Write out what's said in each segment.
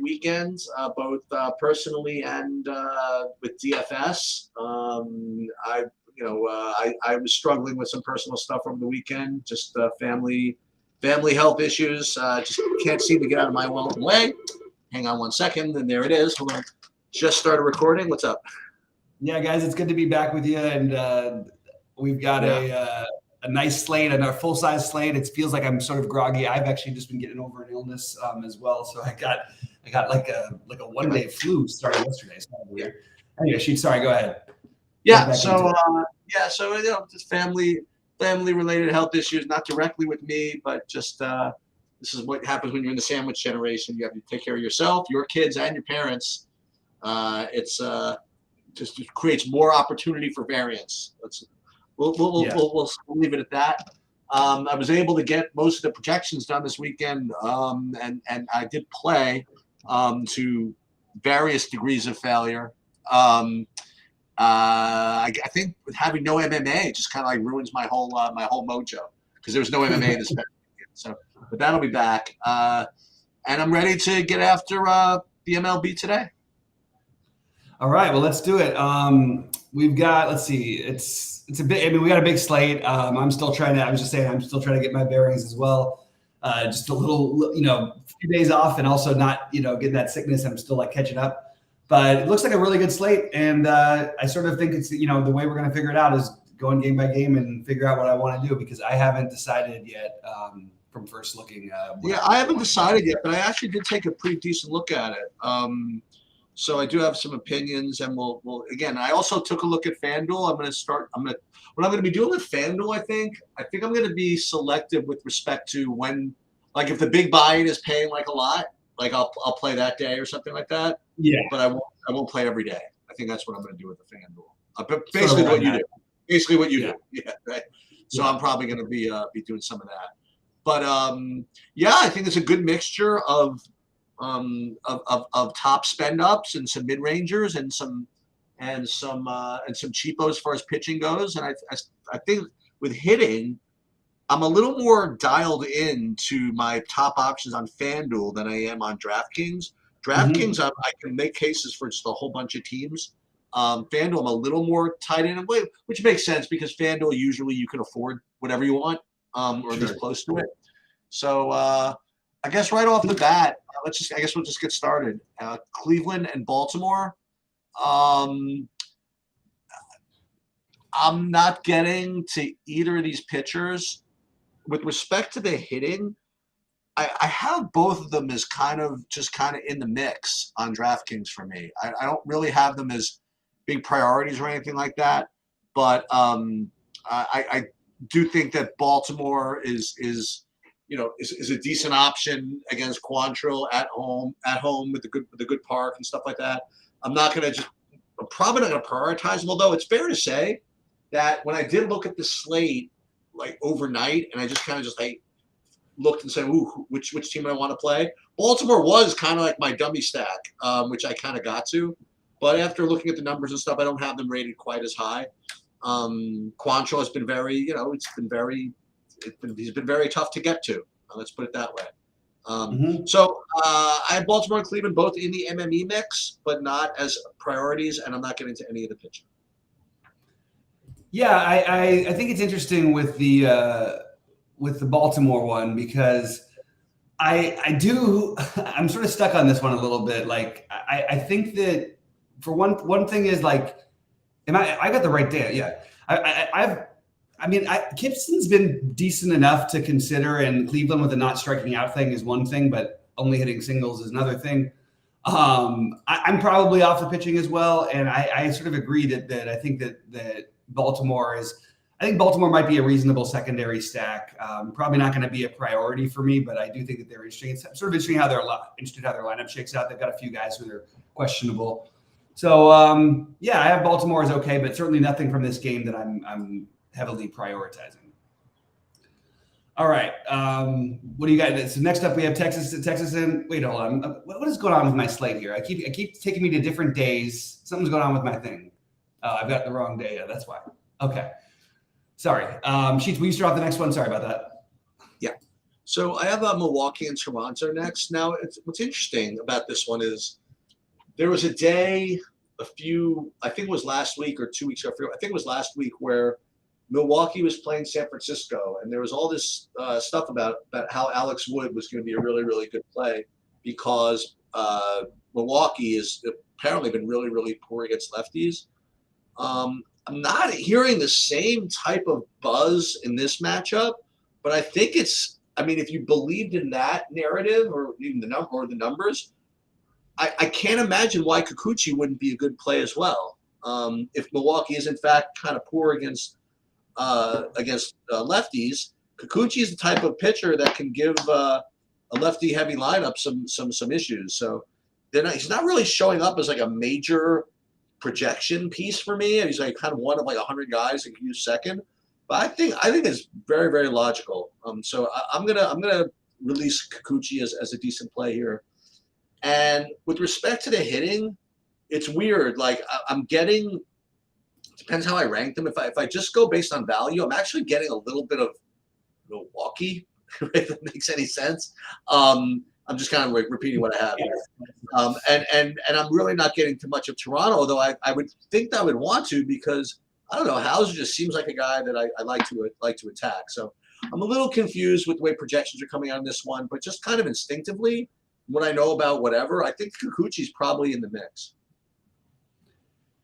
weekends, both personally and with DFS. I was struggling with some personal stuff over the weekend, just family health issues. Just can't seem to get out of my own way. Hang on one second, and there it is. Hold on. Just started recording. What's up? Yeah, guys, it's good to be back with you, and we've got a nice slate and a full-size slate. It feels like I'm sort of groggy. I've actually just been getting over an illness as well, so I got like a one-day flu starting yesterday. It's kind of weird. Anyway, Sheet, sorry, go ahead. So just family-related health issues, not directly with me, but just this is what happens when you're in the sandwich generation. You have to take care of yourself, your kids, and your parents. It's just creates more opportunity for variance. We'll leave it at that. I was able to get most of the projections done this weekend, and I did play to various degrees of failure. I think having no MMA just kind of like ruins my whole mojo because there was no MMA this past weekend. So, but that'll be back, and I'm ready to get after the MLB today. All right, well, let's do it. We've got, let's see, it's a bit, we got a big slate. I'm still trying to get my bearings as well. Just a little, a few days off and also not, getting that sickness. I'm still like catching up, but it looks like a really good slate. And I sort of think it's, the way we're going to figure it out is going game by game and figure out what I want to do because I haven't decided yet from first looking. I haven't decided yet, but I actually did take a pretty decent look at it. So I do have some opinions, and we'll again. I also took a look at FanDuel. What I'm going to be doing with FanDuel. I think I'm going to be selective with respect to when, like, if the big buy-in is paying like a lot, like I'll play that day or something like that. Yeah. But I won't play every day. I think that's what I'm going to do with the FanDuel. Basically, what you do. Basically, what you do. Yeah. Right. So I'm probably going to be doing some of that. But I think it's a good mixture of top spend ups and some mid rangers and some cheapos as far as pitching goes. And I think with hitting, I'm a little more dialed in to my top options on FanDuel than I am on DraftKings. DraftKings, I can make cases for just a whole bunch of teams. FanDuel, I'm a little more tied in, which makes sense because FanDuel usually you can afford whatever you want, or at least close to it. So I guess right off the bat, we'll just get started. Cleveland and Baltimore. I'm not getting to either of these pitchers. With respect to the hitting, I have both of them as kind of in the mix on DraftKings for me. I don't really have them as big priorities or anything like that, but I do think that Baltimore is a decent option against Quantrill at home with the good park and stuff like that. I'm probably not going to prioritize them, although it's fair to say that when I did look at the slate like overnight and I just kind of looked and said, ooh, which team I want to play, Baltimore was kind of like my dummy stack, which I kind of got to. But after looking at the numbers and stuff, I don't have them rated quite as high. Quantrill has been he's been very tough to get to. Let's put it that way. So I have Baltimore and Cleveland both in the MME mix, but not as priorities, and I'm not getting to any of the pitching. Yeah, I think it's interesting with the Baltimore one because I'm sort of stuck on this one a little bit. Like I think that for one thing is like, I got the right day? Yeah, Gibson's been decent enough to consider, and Cleveland with the not striking out thing is one thing, but only hitting singles is another thing. I'm probably off the pitching as well, and I sort of agree that I think that Baltimore might be a reasonable secondary stack. Probably not going to be a priority for me, but I do think that they're interesting. It's sort of interesting how their lineup shakes out. They've got a few guys who are questionable. So I have Baltimore as okay, but certainly nothing from this game that I'm heavily prioritizing. All right. What do you got? So next up we have Texas and wait, hold on. What is going on with my slate here? I keep taking me to different days. Something's going on with my thing. I've got the wrong day. That's why. Okay. Sorry. Sheets, will you start off the next one? Sorry about that. Yeah. So I have Milwaukee and Toronto next. Now, what's interesting about this one is there was a day, I think it was last week or 2 weeks ago. I think it was last week where Milwaukee was playing San Francisco, and there was all this stuff about how Alex Wood was going to be a really, really good play because Milwaukee has apparently been really, really poor against lefties. I'm not hearing the same type of buzz in this matchup, but I think if you believed in that narrative or even the numbers, I can't imagine why Kikuchi wouldn't be a good play as well. If Milwaukee is in fact kind of poor against lefties, Kikuchi is the type of pitcher that can give a lefty-heavy lineup some issues. So he's not really showing up as like a major projection piece for me. And he's like kind of one of like 100 guys that can use second. But I think it's very, very logical. So I'm gonna release Kikuchi as a decent play here. And with respect to the hitting, it's weird. Like I'm getting, depends how I rank them. If I just go based on value, I'm actually getting a little bit of Milwaukee, if that makes any sense. I'm just kind of like repeating what I have here. And I'm really not getting too much of Toronto, although I would think that I would want to because I don't know, Hauser just seems like a guy that I like to attack. So I'm a little confused with the way projections are coming out on this one, but just kind of instinctively, what I know about whatever, I think Kikuchi's probably in the mix.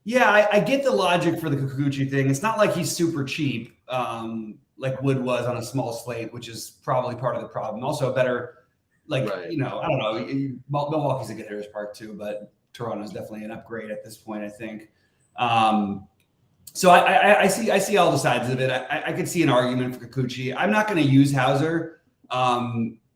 Yeah, I get the logic for the Kikuchi thing. It's not like he's super cheap, like Wood was on a small slate, which is probably part of the problem. Also, better, I don't know. Milwaukee's a good hitter's park too, but Toronto's definitely an upgrade at this point, I think. So I see all the sides of it. I could see an argument for Kikuchi. I'm not going to use Hauser.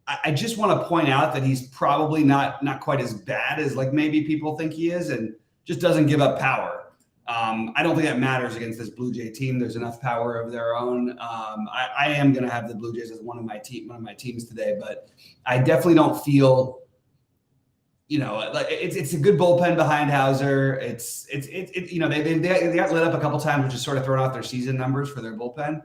I just want to point out that he's probably not quite as bad as like maybe people think he is, and just doesn't give up power. I don't think that matters against this Blue Jay team. There's enough power of their own. I am going to have the Blue Jays as one of my teams today, but I definitely don't feel, like it's a good bullpen behind Hauser. They got lit up a couple times, which is sort of thrown off their season numbers for their bullpen.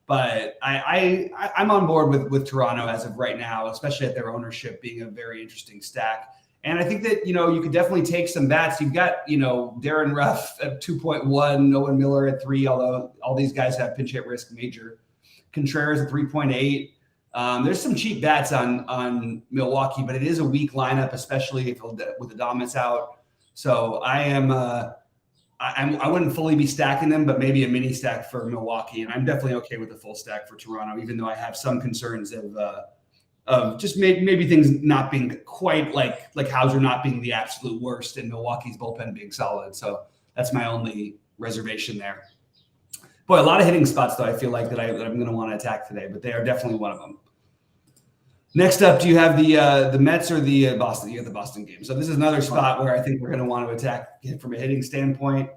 But I'm on board with Toronto as of right now, especially at their ownership being a very interesting stack. And I think that, you could definitely take some bats. You've got, Darren Ruff at 2.1, Nolan Miller at 3, although all these guys have pinch hit risk major. Contreras at 3.8. There's some cheap bats on Milwaukee, but it is a weak lineup, especially with the Adames out. So I wouldn't fully be stacking them, but maybe a mini stack for Milwaukee. And I'm definitely okay with a full stack for Toronto, even though I have some concerns of just maybe things not being quite like Hauser not being the absolute worst and Milwaukee's bullpen being solid. So that's my only reservation there. Boy, a lot of hitting spots though. I feel like that I'm going to want to attack today, but they are definitely one of them. Next up, do you have the Mets or the Boston? You have the Boston game. So this is another spot where I think we're going to want to attack from a hitting standpoint.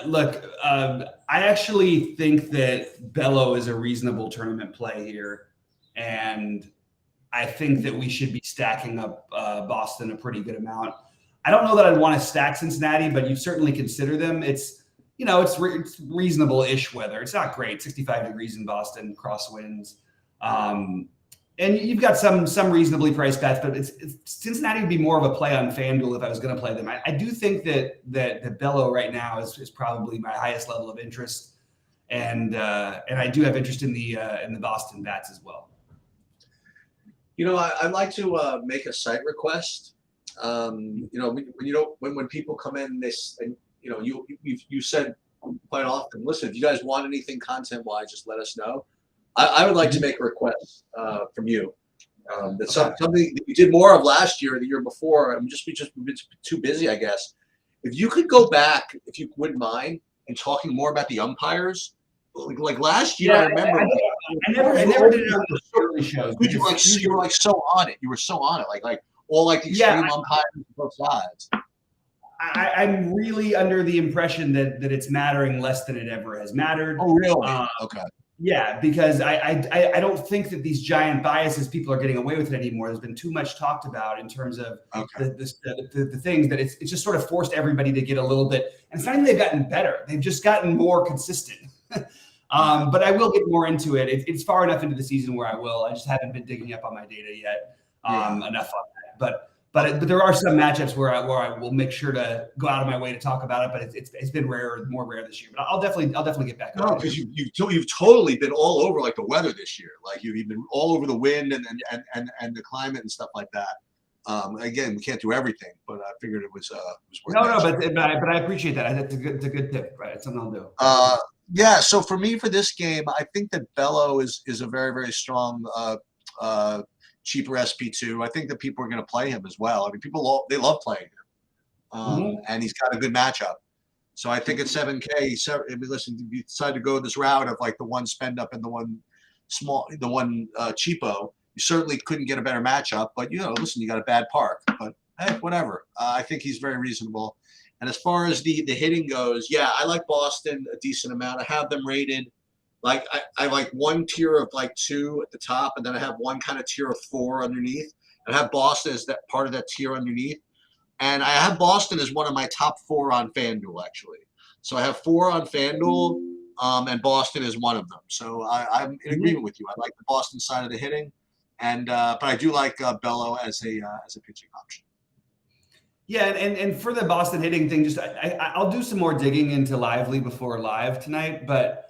Look, I actually think that Bello is a reasonable tournament play here. And I think that we should be stacking up Boston a pretty good amount. I don't know that I'd want to stack Cincinnati, but you certainly consider them. It's reasonable-ish weather. It's not great, 65 degrees in Boston, crosswinds. And you've got some reasonably priced bets, but Cincinnati would be more of a play on FanDuel if I was going to play them. I do think that Bello right now is probably my highest level of interest, and I do have interest in the Boston bats as well. I'd like to make a site request. When people come in, you said quite often, listen, if you guys want anything content-wise, just let us know. I would like to make a request from you. That's something that you did more of last year or the year before. We've just been too busy, I guess. If you could go back, if you wouldn't mind, and talking more about the umpires. Like last year, I remember. I never did it on the early shows. You were so on it. You were so on it. Like all the extreme umpires on both sides. I'm really under the impression that it's mattering less than it ever has mattered. Oh, really? Okay. Yeah, because I don't think that these giant biases, people are getting away with it anymore. There's been too much talked about in terms of the things that it's just sort of forced everybody to get a little bit. And it's not even they've gotten better. They've just gotten more consistent. But I will get more into it. It's far enough into the season where I will. I just haven't been digging up on my data yet enough on that. But there are some matchups where I will make sure to go out of my way to talk about it. But it's been more rare this year. But I'll definitely get back. No, because you've totally been all over like the weather this year. Like you've been all over the wind and the climate and stuff like that. Again, we can't do everything, but I figured it was worth it. No, but I appreciate that. It's a good tip, right? It's something I'll do. Yeah. So for me, for this game, I think that Bello is a very, very strong, cheaper SP2. I think that people are going to play him as well. I mean, they love playing him, and he's got a good matchup. So I think at 7K, I mean, listen, if you decide to go this route of like the one spend up and the one cheapo, you certainly couldn't get a better matchup. But listen, you got a bad park, but hey, whatever. I think he's very reasonable. And as far as the hitting goes, yeah, I like Boston a decent amount. I have them rated like I like one tier of like 2 at the top, and then I have one kind of tier of 4 underneath. And I have Boston as that part of that tier underneath. And I have Boston as one of my top 4 on FanDuel, actually. So I have 4 on FanDuel, and Boston is one of them. So I'm in agreement with you. I like the Boston side of the hitting, and but I do like Bello as a pitching option. Yeah, and for the Boston hitting thing, just I'll do some more digging into Lively before live tonight, but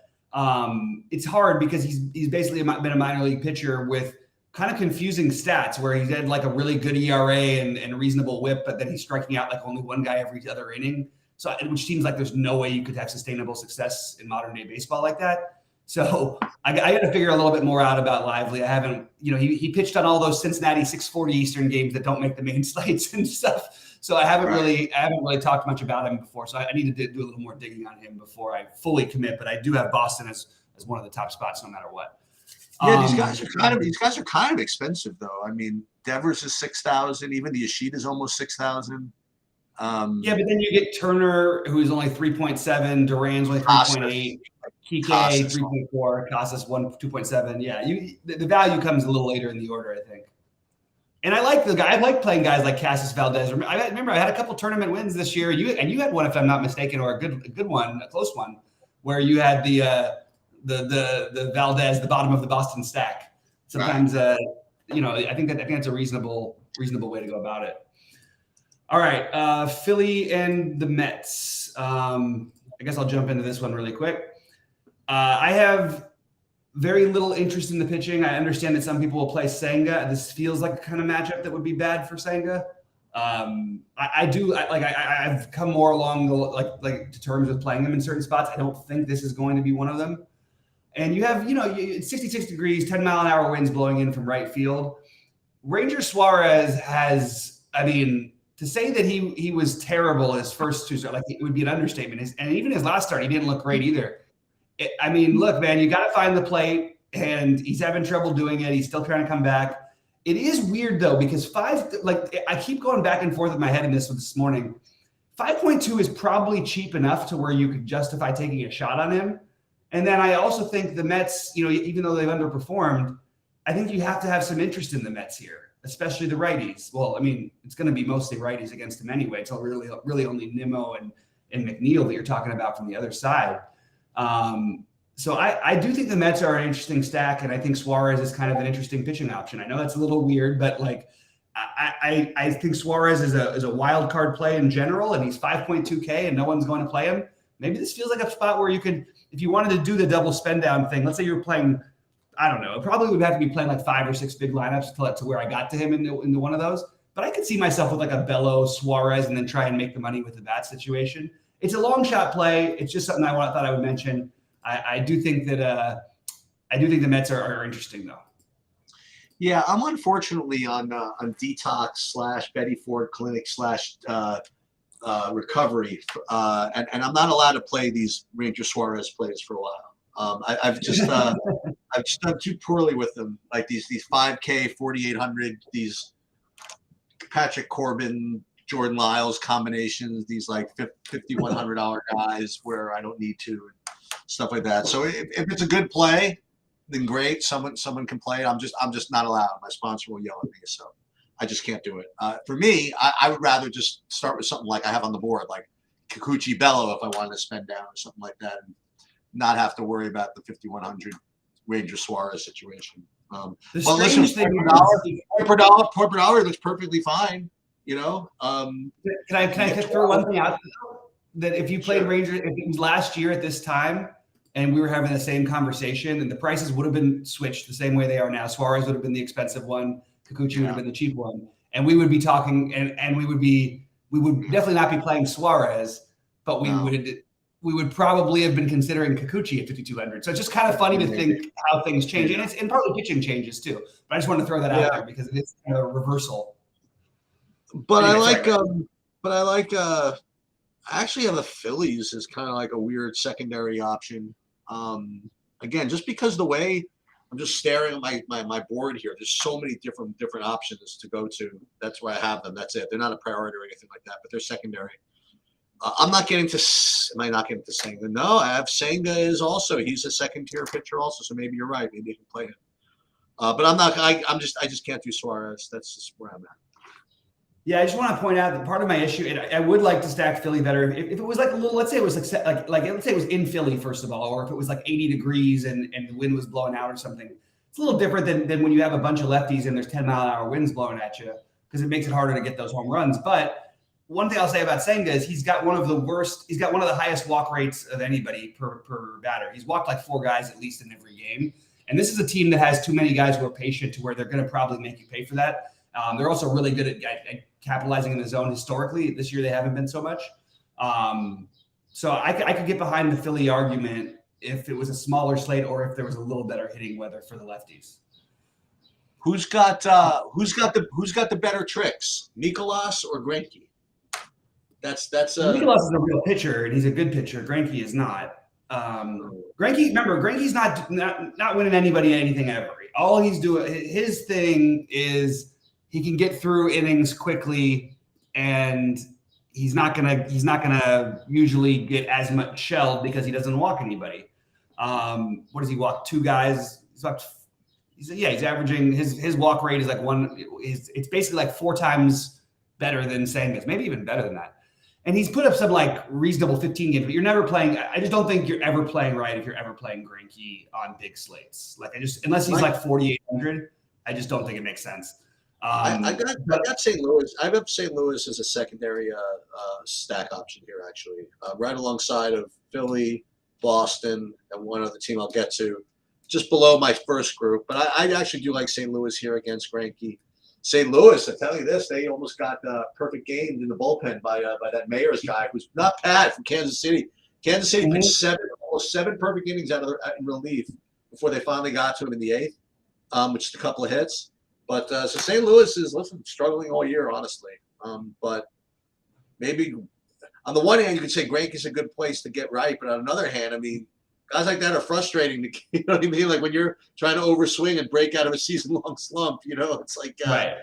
it's hard because he's basically been a minor league pitcher with kind of confusing stats where he's had like a really good ERA and a reasonable whip, but then he's striking out like only one guy every other inning. So, which seems like there's no way you could have sustainable success in modern day baseball like that. So I got to figure a little bit more out about Lively. I haven't, he pitched on all those Cincinnati 640 Eastern games that don't make the main slates and stuff. So I haven't really talked much about him before. So I need to do a little more digging on him before I fully commit. But I do have Boston as one of the top spots, no matter what. Yeah, these guys are kind of expensive though. I mean, Devers is 6,000. Even the Yoshida is almost 6,000. Yeah, but then you get Turner, who's only 3.7, Duran's only 3.8, Kike 3.4, Casas 2.7. Yeah, the value comes a little later in the order, I think. And I like the guy. I like playing guys like Casas Valdez. I remember I had a couple tournament wins this year. You had one, if I'm not mistaken, or a good one, a close one, where you had the Valdez, the bottom of the Boston stack. Sometimes, I think that's a reasonable way to go about it. All right, Philly and the Mets. I guess I'll jump into this one really quick. I have very little interest in the pitching. I understand that some people will play Senga. This feels like a kind of matchup that would be bad for Senga. I've come more along to terms with playing him in certain spots. I don't think this is going to be one of them. And you have, it's 66 degrees, 10 mile an hour winds blowing in from right field. Ranger Suarez has, to say that he was terrible his first 2 starts, it would be an understatement. And even his last start, he didn't look great either. Look, man, you got to find the plate, and he's having trouble doing it. He's still trying to come back. It is weird though, because I keep going back and forth in my head in this morning. 5.2 is probably cheap enough to where you could justify taking a shot on him. And then I also think the Mets, even though they've underperformed, I think you have to have some interest in the Mets here, especially the righties. Well, it's going to be mostly righties against him anyway. It's really only Nimmo and McNeil that you're talking about from the other side. So I do think the Mets are an interesting stack, and I think Suarez is kind of an interesting pitching option. I know that's a little weird, but I think Suarez is a wild card play in general, and he's 5.2K and no one's going to play him. Maybe this feels like a spot where you could, if you wanted to do the double spend down thing, let's say you're playing, I don't know, it probably would have to be playing like 5 or 6 big lineups to where I got to him into one of those. But I could see myself with like a Bello, Suarez, and then try and make the money with the bat situation. It's a long shot play. It's just something I thought I would mention. I do think that the Mets are interesting though. Yeah, I'm unfortunately on detox / Betty Ford Clinic / recovery, and I'm not allowed to play these Ranger Suarez plays for a while. I've just done too poorly with them, like these 5K 4,800, these Patrick Corbin, Jordan Lyles combinations, these like $5,100 guys where I don't need to, and stuff like that. So if it's a good play, then great. Someone can play it. I'm just not allowed. My sponsor will yell at me, so I just can't do it. For me, I would rather just start with something like I have on the board, like Kikuchi Bello, if I wanted to spend down or something like that, and not have to worry about the 5,100 Ranger Suarez situation. The Well, listen, strange thing point per dollar looks perfectly fine. You know, can I throw one thing out that if you played Rangers, if it was last year at this time, and we were having the same conversation, and the prices would have been switched the same way they are now. Suarez would have been the expensive one. Kikuchi would have been the cheap one, and we would be talking, and we would definitely not be playing Suarez, but we would probably have been considering Kikuchi at 5,200. So it's just kind of funny to think how things change, and partly pitching changes too. But I just wanted to throw that out there because it's kind of a reversal. But I actually have the Phillies as kind of like a weird secondary option. Again, just because the way I'm just staring at my board here, there's so many different options to go to. That's why I have them. That's it. They're not a priority or anything like that, but they're secondary. I'm not getting to. Am I not getting to Senga? No, I have Senga is also. He's a second tier pitcher also. So maybe you're right. Maybe you can play him. But I'm not. I just can't do Suarez. That's just where I'm at. Yeah, I just want to point out that part of my issue, I would like to stack Philly better. If it was like a little, let's say it was like let's say it was in Philly first of all, or if it was like 80 degrees and the wind was blowing out or something. It's a little different than when you have a bunch of lefties and there's 10-mile-an-hour winds blowing at you, because it makes it harder to get those home runs. But one thing I'll say about Senga is he's got one of the highest walk rates of anybody per batter. He's walked like 4 guys at least in every game. And this is a team that has too many guys who are patient to where they're going to probably make you pay for that. They're also really good at capitalizing in the zone historically. This year they haven't been so much. So I could get behind the Philly argument if it was a smaller slate or if there was a little better hitting weather for the lefties. Who's got the better tricks, Nicolas or Greinke? That's Nicolas is a real pitcher and he's a good pitcher. Greinke is not. Greinke's not winning anybody anything ever. All he's doing, his thing is he can get through innings quickly, and he's not gonna usually get as much shelled because he doesn't walk anybody. What does he walk? 2 guys. He's averaging his walk rate is like it's basically like 4 times better than Senga's, maybe even better than that. And he's put up some like reasonable 15 games, but you're never playing. I just don't think you're ever playing right if you're ever playing Greinke on big slates. Like unless he's like 4,800, I just don't think it makes sense. I got St. Louis. I have St. Louis as a secondary stack option here, actually, right alongside of Philly, Boston, and one other team I'll get to, just below my first group. But I actually do like St. Louis here against Greinke. St. Louis, I tell you this, they almost got perfect gamed in the bullpen by that Mayers guy who's not bad from Kansas City. Kansas City pitched almost 7 perfect innings out in relief before they finally got to him in the 8th, which is a couple of hits. But so St. Louis is struggling all year, honestly. But maybe on the one hand, you could say Greinke's a good place to get right, but on another hand, I mean, guys like that are frustrating. You know what I mean? Like when you're trying to overswing and break out of a season-long slump, it's like the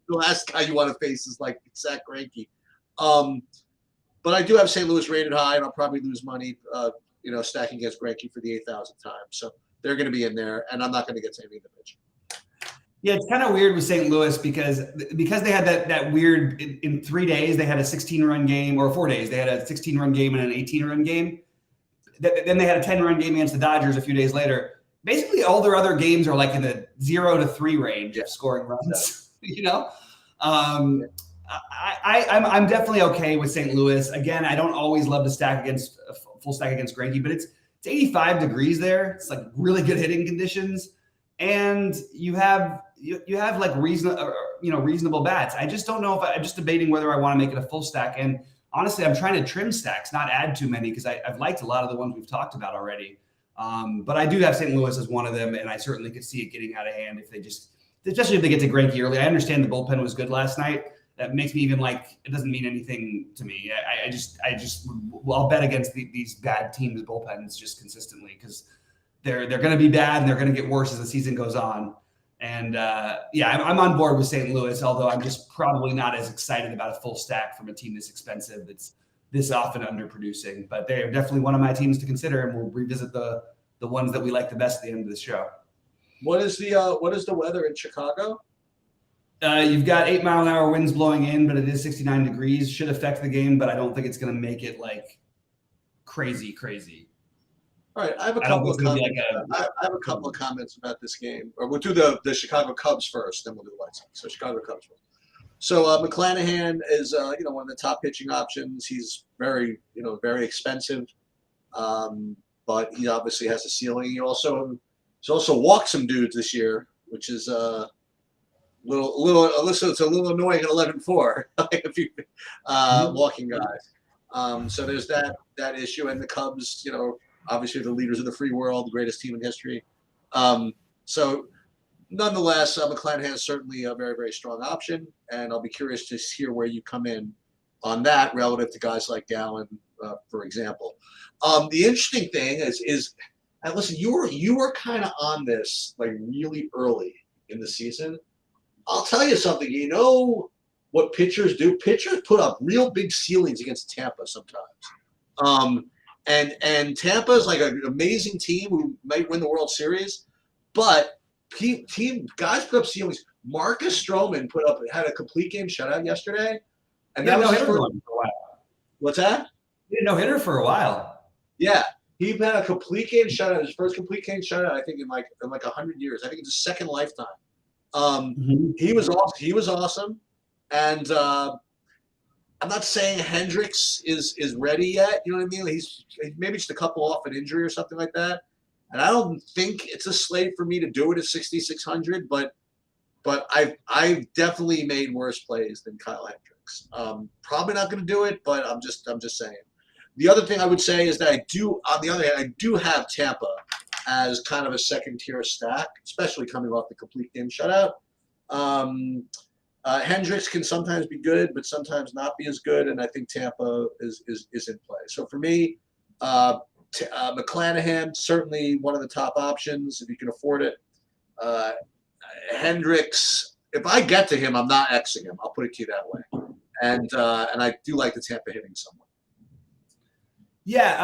last guy you want to face is like Zach Greinke. But I do have St. Louis rated high, and I'll probably lose money, stacking against Greinke for the 8,000th time. So they're going to be in there, and I'm not going to get to any of the pitch. Yeah, it's kind of weird with St. Louis because they had that weird in 3 days they had a 16-run game, or 4 days they had a 16-run game and an 18-run game. Then they had a 10-run game against the Dodgers a few days later. Basically, all their other games are like in the 0 to 3 range of scoring runs. I'm definitely okay with St. Louis. Again, I don't always love to stack against a full stack against Greinke, but it's 85 degrees there. It's like really good hitting conditions, and you have like reasonable bats. I just don't know if I'm just debating whether I want to make it a full stack. And honestly, I'm trying to trim stacks, not add too many, because I've liked a lot of the ones we've talked about already. But I do have St. Louis as one of them, and I certainly could see it getting out of hand especially if they get to Greinke early. I understand the bullpen was good last night. That makes me even like it doesn't mean anything to me. I'll bet against these bad teams' bullpens just consistently because they're going to be bad and they're going to get worse as the season goes on. And I'm on board with St. Louis, although I'm just probably not as excited about a full stack from a team this expensive that's this often underproducing. But they're definitely one of my teams to consider, and we'll revisit the ones that we like the best at the end of the show. What is the weather in Chicago? You've got 8-mile-an-hour winds blowing in, but it is 69 degrees. Should affect the game, but I don't think it's going to make it like crazy. All right, I have a I don't couple think of it's going to be comments. like I have a couple of comments about this game. Or we'll do the Chicago Cubs first, then we'll do the White Sox. So Chicago Cubs first. So McClanahan is one of the top pitching options. He's very very expensive, but he obviously has a ceiling. He's also walked some dudes this year, which is it's a little annoying at 11-4 if you walking guys. So there's that issue, and the Cubs, obviously the leaders of the free world, the greatest team in history. So nonetheless, McClanahan is certainly a very, very strong option, and I'll be curious to hear where you come in on that relative to guys like Gallen, for example. The interesting thing is and listen, you were kind of on this like really early in the season. I'll tell you something. You know what pitchers do? Pitchers put up real big ceilings against Tampa sometimes. And Tampa is like an amazing team who might win the World Series, but team guys put up ceilings. Marcus Stroman had a complete game shutout yesterday, and that was his first. What's that? He didn't no hitter for a while. Yeah, he had a complete game shutout. His first complete game shutout, I think, in like 100 years. I think it's his second lifetime. He was awesome. He was awesome, and I'm not saying Hendricks is ready yet. You know what I mean? He's maybe just a couple off an injury or something like that. And I don't think it's a slate for me to do it at 6,600. But I've definitely made worse plays than Kyle Hendricks. Probably not going to do it, but I'm just saying. The other thing I would say is that on the other hand, I do have Tampa as kind of a second tier stack, especially coming off the complete game shutout. Hendricks can sometimes be good, but sometimes not be as good, and I think Tampa is in play. So for me, McClanahan, certainly one of the top options if you can afford it. Hendricks, if I get to him, I'm not Xing him. I'll put it to you that way. And I do like the Tampa hitting somewhat. Yeah,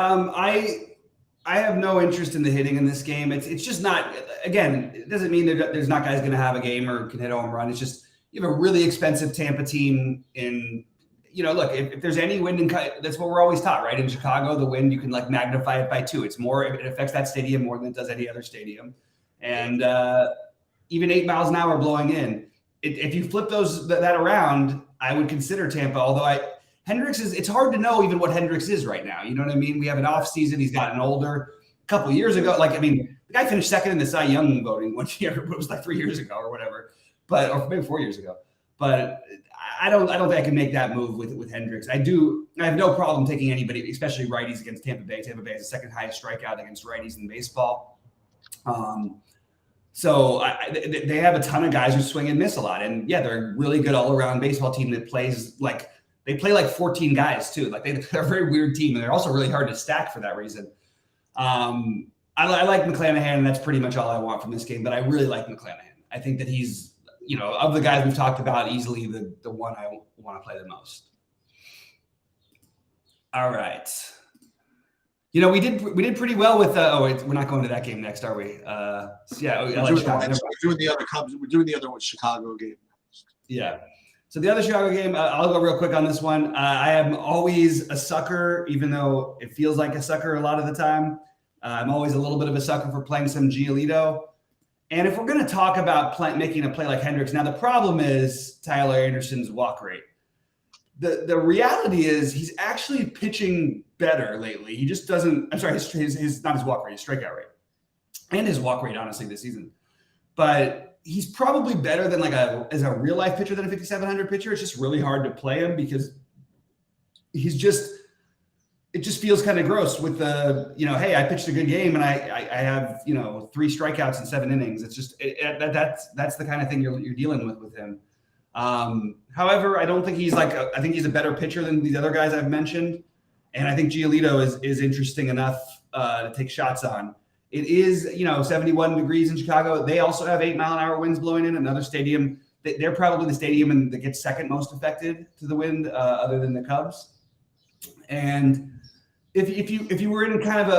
I have no interest in the hitting in this game. It's just not. Again, it doesn't mean there's not guys going to have a game or can hit a home run. It's just you have a really expensive Tampa team in. Look, if there's any wind and that's what we're always taught, right? In Chicago, the wind you can like magnify it by 2. It affects that stadium more than it does any other stadium, and even 8 miles an hour blowing in. If you flip that around, I would consider Tampa. Although Hendricks it's hard to know even what Hendricks is right now. You know what I mean? We have an off season. He's gotten older. A couple of years ago, the guy finished second in the Cy Young voting 1 year. It was like 3 years ago or whatever, or maybe 4 years ago. But I don't think I can make that move with Hendricks. I have no problem taking anybody, especially righties against Tampa Bay. Tampa Bay is the second highest strikeout against righties in baseball. So they have a ton of guys who swing and miss a lot. And yeah, they're a really good all-around baseball team that plays they play like 14 guys too. They're a very weird team, and they're also really hard to stack for that reason. I like McClanahan, and that's pretty much all I want from this game. But I really like McClanahan. I think that he's, of the guys we've talked about, easily the one I want to play the most. All right. We did pretty well with. We're not going to that game next, are we? Yeah, we're doing the other Cubs. We're doing the other Chicago game. Yeah. So the other Chicago game, I'll go real quick on this one. I am always a sucker, even though it feels like a sucker a lot of the time. I'm always a little bit of a sucker for playing some Giolito. And if we're going to talk about making a play like Hendricks, now the problem is Tyler Anderson's walk rate. The reality is he's actually pitching better lately. He just doesn't. I'm sorry, his not his walk rate, his strikeout rate, and his walk rate honestly this season. But he's probably better than as a real life pitcher than a 5,700 pitcher. It's just really hard to play him because it just feels kind of gross with the, hey, I pitched a good game and I have, 3 strikeouts in 7 innings. It's just, that's the kind of thing you're dealing with him. However, I don't think he's I think he's a better pitcher than these other guys I've mentioned. And I think Giolito is interesting enough to take shots on. It is, 71 degrees in Chicago. They also have 8-mile-an-hour winds blowing in. Another stadium. They're probably the stadium that gets second most affected to the wind, other than the Cubs. And if you were in kind of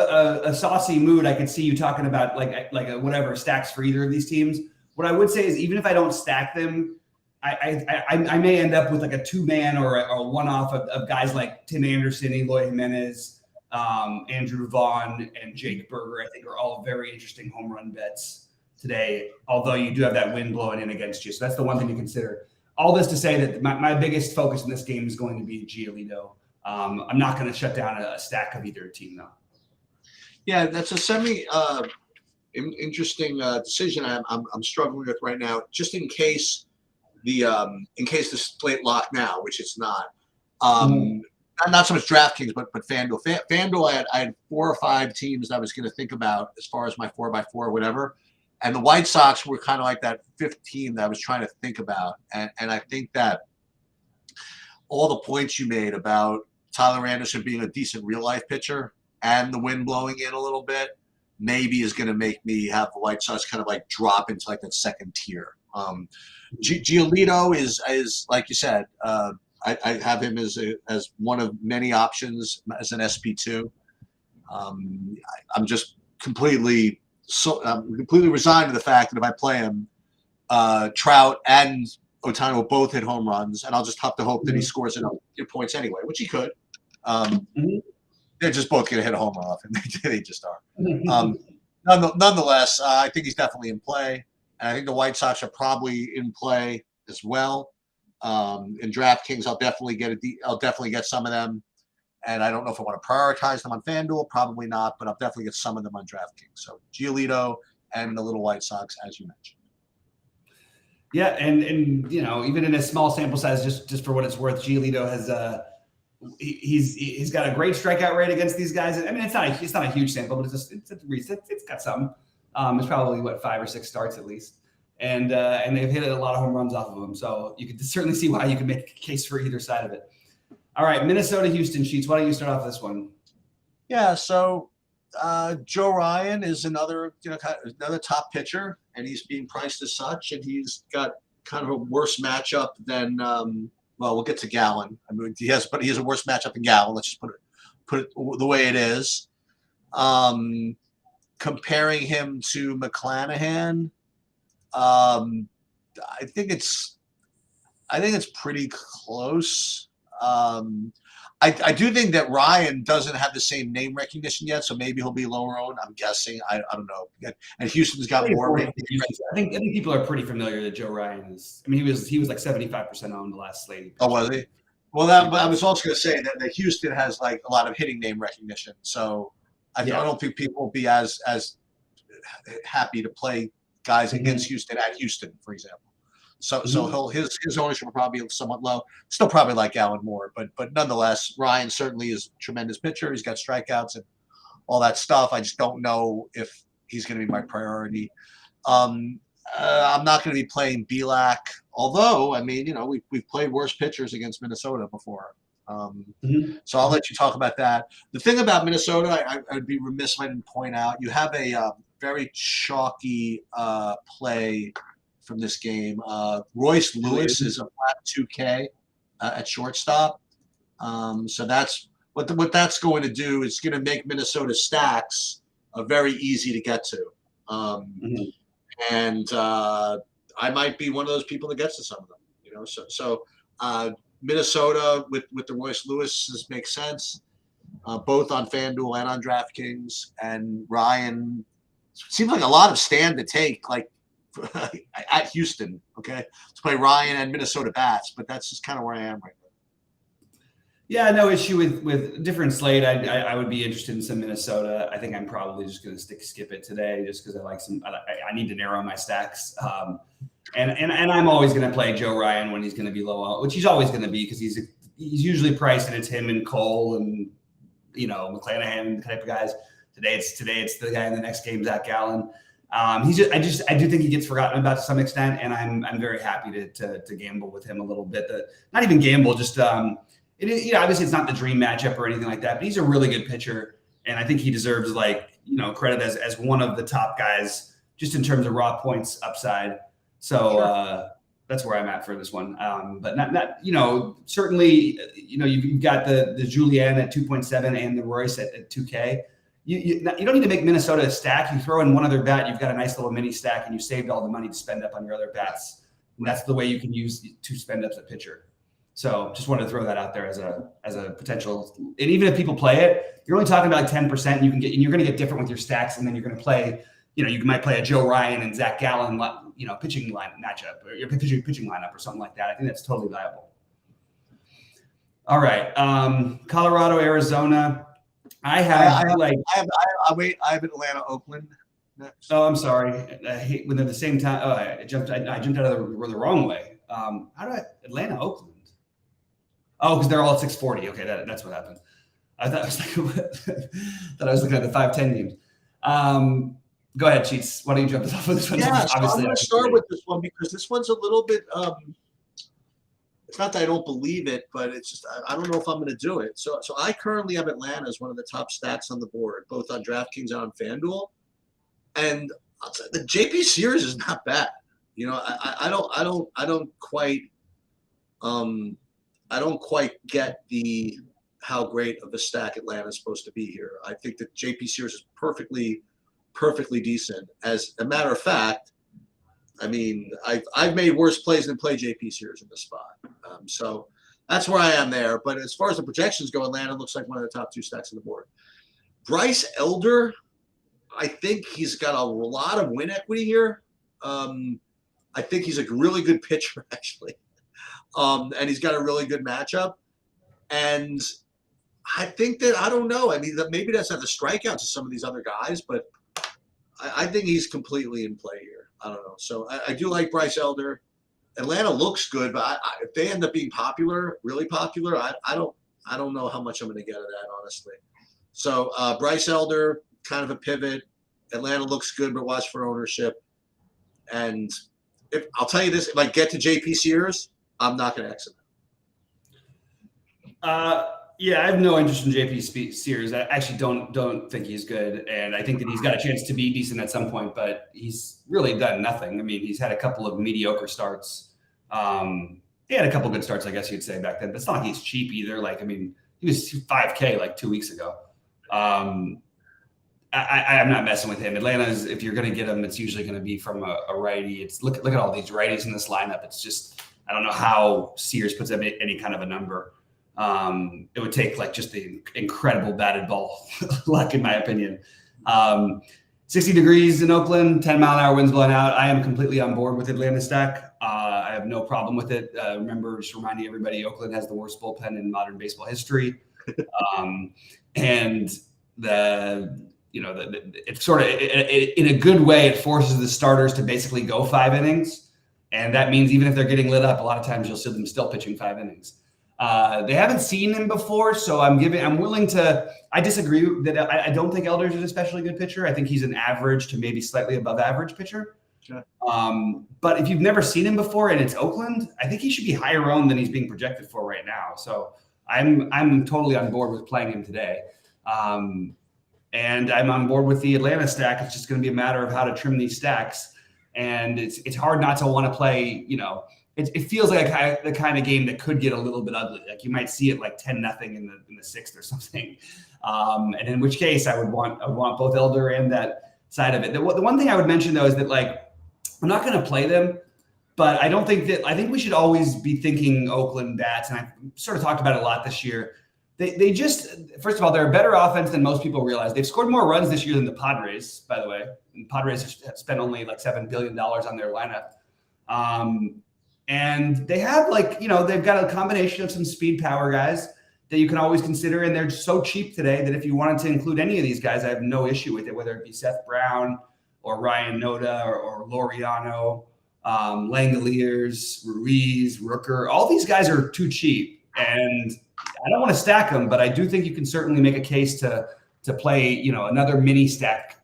a saucy mood, I could see you talking about whatever stacks for either of these teams. What I would say is even if I don't stack them, I may end up with a 2-man or a one-off of guys like Tim Anderson, Eloy Jimenez. Andrew Vaughn and Jake Berger, I think, are all very interesting home run bets today, although you do have that wind blowing in against you. So that's the one thing to consider. All this to say that my biggest focus in this game is going to be Giolito. I'm not going to shut down a stack of either team, though. Yeah, that's a interesting decision I'm struggling with right now. Just in case the slate lock now, which it's not. Not so much DraftKings, but FanDuel. FanDuel, I had 4 or 5 teams I was going to think about as far as my 4x4 or whatever. And the White Sox were kind of like that 5th team that I was trying to think about. And I think that all the points you made about Tyler Anderson being a decent real-life pitcher and the wind blowing in a little bit maybe is going to make me have the White Sox kind of like drop into like that 2nd tier. Giolito is like you said, I have him as one of many options as an SP2. I'm just completely resigned to the fact that if I play him, Trout and Ohtani will both hit home runs, and I'll just have to hope that he scores enough points anyway, which he could. They're just both going to hit a home run off him. They just are. Nonetheless, I think he's definitely in play, and I think the White Sox are probably in play as well. In DraftKings, I'll definitely get some of them, and I don't know if I want to prioritize them on FanDuel. Probably not, but I'll definitely get some of them on DraftKings. So Giolito and the little White Sox, as you mentioned. Yeah, and even in a small sample size, just for what it's worth, Giolito has he's got a great strikeout rate against these guys. I mean, it's not a huge sample, but it's got some. It's probably 5 or 6 starts at least. And they've hit a lot of home runs off of him. So you could certainly see why you could make a case for either side of it. All right, Minnesota-Houston, Sheets. Why don't you start off this one? Yeah, so Joe Ryan is another top pitcher, and he's being priced as such, and he's got kind of a worse matchup than we'll get to Gallen. I mean, he has a worse matchup than Gallen. Let's just put it the way it is. Comparing him to McClanahan, I think it's pretty close. I do think that Ryan doesn't have the same name recognition yet, so maybe he'll be lower owned. I'm guessing. I don't know. And Houston's got more. I think people are pretty familiar that Joe Ryan is. I mean, he was like 75% owned the last slate. Oh, was he? Well, I was also going to say that Houston has like a lot of hitting name recognition, so I don't think people will be as happy to play guys against Houston at Houston, for example. So his ownership will probably be somewhat low. Still probably like Allen more, but nonetheless, Ryan certainly is a tremendous pitcher. He's got strikeouts and all that stuff. I just don't know if he's going to be my priority. I'm not going to be playing Belak, although I mean, we've played worse pitchers against Minnesota before. So I'll let you talk about that. The thing about Minnesota, I would be remiss if I didn't point out, you have a very chalky play from this game. Royce Lewis is a flat 2K at shortstop. So that's what that's going to do. It's going to make Minnesota stacks very easy to get to. And I might be one of those people that gets to some of them. So Minnesota with the Royce Lewis makes sense, both on FanDuel and on DraftKings. And Ryan seems like a lot of stand to take, like at Houston, to play Ryan and Minnesota bats, but that's just kind of where I am right now. Yeah, no issue with different slate. I would be interested in some Minnesota. I think I'm probably just going to skip it today, just because I need to narrow my stacks. And I'm always going to play Joe Ryan when he's going to be low, which he's always going to be, because he's usually priced, and it's him and Cole and McClanahan type of guys. Today it's the guy in the next game, Zach Gallen. I do think he gets forgotten about to some extent, and I'm very happy to gamble with him a little bit. Not even gamble, just obviously it's not the dream matchup or anything like that, but he's a really good pitcher, and I think he deserves credit as one of the top guys just in terms of raw points upside. So that's where I'm at for this one. But not certainly you've got the Julian at 2.7 and the Royce at 2K. You don't need to make Minnesota a stack. You throw in one other bat, you've got a nice little mini stack, and you saved all the money to spend up on your other bats. And that's the way you can use 2 spend ups at pitcher. So just wanted to throw that out there as a potential. And even if people play it, you're only talking about like 10%. You're going to get different with your stacks, and then you're going to play. You might play a Joe Ryan and Zach Gallen, pitching line matchup, or your pitching lineup, or something like that. I think that's totally viable. All right, Colorado, Arizona. I have Atlanta, Oakland next. Oh, I'm sorry. I hate when they're the same time. Oh, I jumped out of the wrong way. How do Atlanta, Oakland? Oh, because they're all at 640. Okay, that's what happened. I thought I was looking at the 5-10 games. Go ahead, Cheats. Why don't you jump us off with this one? Yeah, so I'm going to start with this one because this one's a little bit. It's not that I don't believe it, but it's just I don't know if I'm going to do it. So I currently have Atlanta as one of the top stacks on the board, both on DraftKings and on FanDuel. And I'll tell you, the JP Sears is not bad. I don't quite get how great of a stack Atlanta is supposed to be here. I think that JP Sears is perfectly decent. As a matter of fact, I mean, I've made worse plays than play JP Sears in this spot. So that's where I am there. But as far as the projections go, Atlanta looks like one of the top two stacks on the board. Bryce Elder, I think he's got a lot of win equity here. I think he's a really good pitcher, actually. And he's got a really good matchup. And I think that, I don't know. I mean, maybe that's not the strikeouts of some of these other guys, but I think he's completely in play here. I don't know. So I do like Bryce Elder. Atlanta looks good, but if they end up being popular, really popular, I don't know how much I'm going to get of that, honestly. So Bryce Elder, kind of a pivot. Atlanta looks good, but watch for ownership. And I'll tell you this, if I get to JP Sears, I'm not going to exit him. Yeah, I have no interest in JP Sears. I actually don't think he's good, and I think that he's got a chance to be decent at some point, but he's really done nothing. I mean, he's had a couple of mediocre starts. He had a couple good starts, I guess you'd say, back then. But it's not like he's cheap either. Like, I mean, he was $5K like 2 weeks ago. I'm not messing with him. Atlanta's, if you're going to get him, it's usually going to be from a righty. It's look at all these righties in this lineup. It's just, I don't know how Sears puts up any kind of a number. It would take like just the incredible batted ball luck, in my opinion. 60 degrees in Oakland, 10-mile-an-hour winds blowing out. I am completely on board with Atlanta stack. I have no problem with it. Remember, just reminding everybody, Oakland has the worst bullpen in modern baseball history. And it's sort of in a good way, it forces the starters to basically go 5 innings. And that means even if they're getting lit up, a lot of times you'll see them still pitching 5 innings. They haven't seen him before, so I'm willing to. I disagree that I don't think Elder's an especially good pitcher. I think he's an average to maybe slightly above average pitcher. Sure. But if you've never seen him before and it's Oakland, I think he should be higher owned than he's being projected for right now. So I'm totally on board with playing him today. And I'm on board with the Atlanta stack. It's just going to be a matter of how to trim these stacks. And it's hard not to want to play, it feels like the kind of game that could get a little bit ugly. Like you might see it like 10-0 in the 6th or something. And in which case I would want both Elder and that side of it. The one thing I would mention though is that like, I'm not going to play them, but I think we should always be thinking Oakland bats. And I sort of talked about it a lot this year. They just, first of all, they're a better offense than most people realize. They've scored more runs this year than the Padres, by the way. And Padres have spent only like $7 billion on their lineup. And they have they've got a combination of some speed power guys that you can always consider. And they're so cheap today that if you wanted to include any of these guys, I have no issue with it, whether it be Seth Brown or Ryan Noda or Laureano, Langoliers, Ruiz, Rooker. All these guys are too cheap. And I don't want to stack them, but I do think you can certainly make a case to play, another mini stack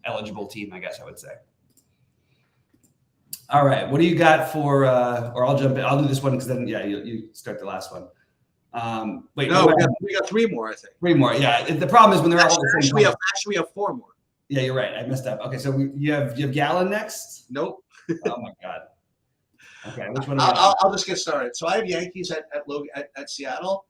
eligible team, I guess I would say. All right, what do you got for? Or I'll jump in. I'll do this one because then, you start the last one. Wait, no, we got 3 more, I think. 3 more, yeah. The problem is when they're all the same. We have 4 more. Yeah, you're right. I messed up. Okay, so you have Gallen next. Nope. Oh my God. Okay, which one? I'll just get started. So I have Yankees at Seattle,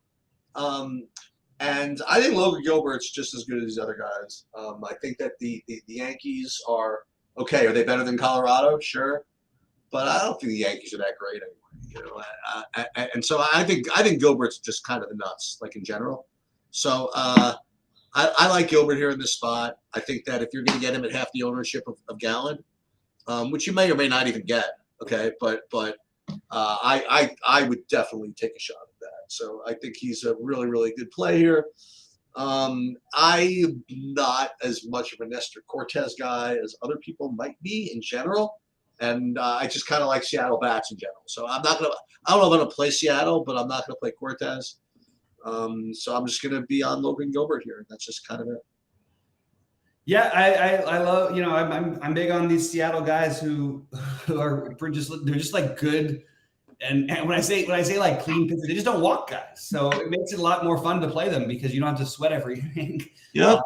and I think Logan Gilbert's just as good as these other guys. I think that the Yankees are okay. Are they better than Colorado? Sure. but I don't think the Yankees are that great anyway. You know, and so I think Gilbert's just kind of the nuts, like in general. So I like Gilbert here in this spot. I think that if you're going to get him at half the ownership of Gallen, which you may or may not even get, okay, but I would definitely take a shot at that. So I think he's a really, really good play here. I'm not as much of a Nestor Cortez guy as other people might be in general. And I just kind of like Seattle bats in general. So I don't know if I'm going to play Seattle, but I'm not going to play Cortez. So I'm just going to be on Logan Gilbert here. That's just kind of it. Yeah, I love, I'm big on these Seattle guys who are they're just like good. And when I say like clean pitches, they just don't walk guys. So it makes it a lot more fun to play them because you don't have to sweat every inning. Yep.